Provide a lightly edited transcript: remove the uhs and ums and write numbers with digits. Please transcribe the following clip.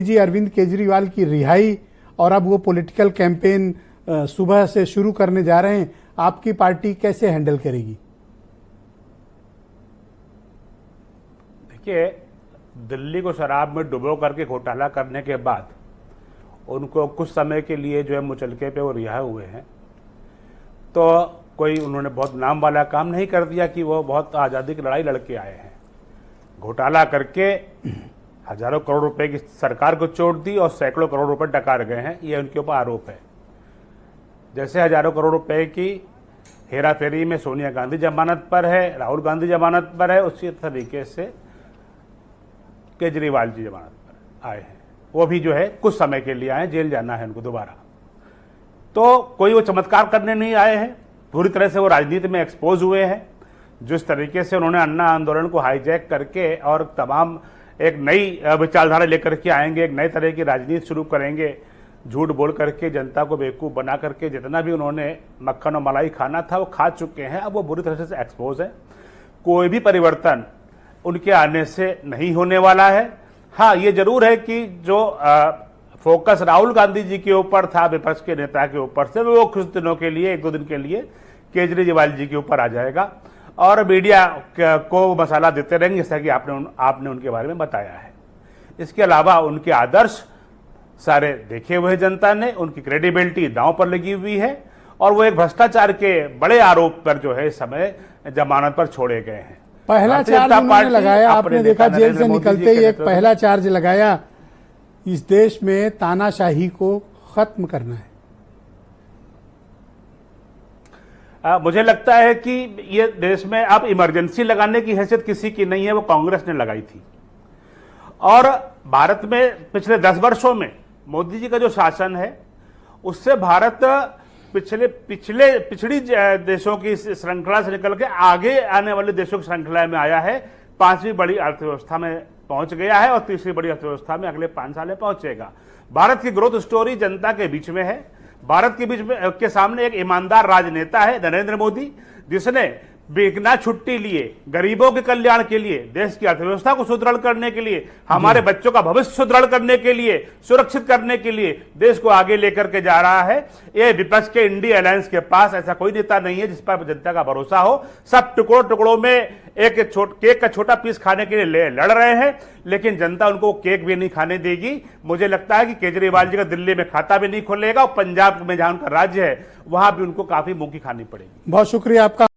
जी अरविंद केजरीवाल की रिहाई और अब वो पॉलिटिकल कैंपेन सुबह से शुरू करने जा रहे हैं, आपकी पार्टी कैसे हैंडल करेगी? देखिए, दिल्ली को शराब में डुबो करके घोटाला करने के बाद उनको कुछ समय के लिए जो है मुचलके पे वो रिहा हुए हैं, तो कोई उन्होंने बहुत नाम वाला काम नहीं कर दिया कि वो बहुत आज़ादी की लड़ाई लड़के आए हैं। घोटाला करके हजारों करोड़ रुपए की सरकार को चोट दी और सैकड़ों करोड़ रुपए डकार गए हैं, ये उनके ऊपर आरोप है। जैसे हजारों करोड़ रुपए की हेरा फेरी में सोनिया गांधी जमानत पर है, राहुल गांधी जमानत पर है, उसी तरीके से केजरीवाल जी जमानत पर आए हैं। वो भी जो है कुछ समय के लिए आए, जेल जाना है उनको दोबारा। तो कोई वो चमत्कार करने नहीं आए हैं, पूरी तरह से वो राजनीति में एक्सपोज हुए हैं। जिस तरीके से उन्होंने अन्ना आंदोलन को हाईजैक करके और तमाम एक नई विचारधारा लेकर के आएंगे, एक नए तरह की राजनीति शुरू करेंगे, झूठ बोल करके जनता को बेवकूफ़ बना करके जितना भी उन्होंने मक्खन और मलाई खाना था वो खा चुके हैं। अब वो बुरी तरह से एक्सपोज है। कोई भी परिवर्तन उनके आने से नहीं होने वाला है। हाँ, ये जरूर है कि जो फोकस राहुल गांधी जी के ऊपर था, विपक्ष के नेता के ऊपर से, वो कुछ दिनों के लिए, एक दो दिन के लिए केजरीवाल जी के ऊपर आ जाएगा और मीडिया को मसाला देते रहेंगे, जैसा कि आपने उनके बारे में बताया है। इसके अलावा उनके आदर्श सारे देखे हुए जनता ने, उनकी क्रेडिबिलिटी दांव पर लगी हुई है और वो एक भ्रष्टाचार के बड़े आरोप पर जो है इस समय जमानत पर छोड़े गए हैं। पहला चार्ज उन्होंने लगाया, आपने देखा जेल से निकलते ही एक पहला चार्ज लगाया, इस देश में तानाशाही को खत्म करना है। मुझे लगता है कि ये देश में अब इमरजेंसी लगाने की हैसियत किसी की नहीं है, वो कांग्रेस ने लगाई थी। और भारत में पिछले 10 वर्षों में मोदी जी का जो शासन है उससे भारत पिछड़ी देशों की श्रृंखला से निकल के आगे आने वाले देशों की श्रृंखला में आया है। 5वीं बड़ी अर्थव्यवस्था में पहुंच गया है और तीसरी बड़ी अर्थव्यवस्था में अगले 5 साल में पहुंचेगा। भारत की ग्रोथ स्टोरी जनता के बीच में है। भारत के बीच में के सामने एक ईमानदार राजनेता है नरेंद्र मोदी, जिसने बिना छुट्टी लिए गरीबों के कल्याण के लिए, देश की अर्थव्यवस्था को सुदृढ़ करने के लिए, हमारे बच्चों का भविष्य सुदृढ़ करने के लिए, सुरक्षित करने के लिए देश को आगे लेकर के जा रहा है। ये विपक्ष के इंडिया अलायंस के पास ऐसा कोई नेता नहीं है जिस पर जनता का भरोसा हो। सब टुकड़ों में एक केक का छोटा पीस खाने के लिए लड़ रहे हैं, लेकिन जनता उनको केक भी नहीं खाने देगी। मुझे लगता है कि केजरीवाल जी का दिल्ली में खाता भी नहीं खोलेगा और पंजाब में जहां उनका राज्य है वहां भी उनको काफी मुंह की खानी पड़ेगी। बहुत शुक्रिया आपका।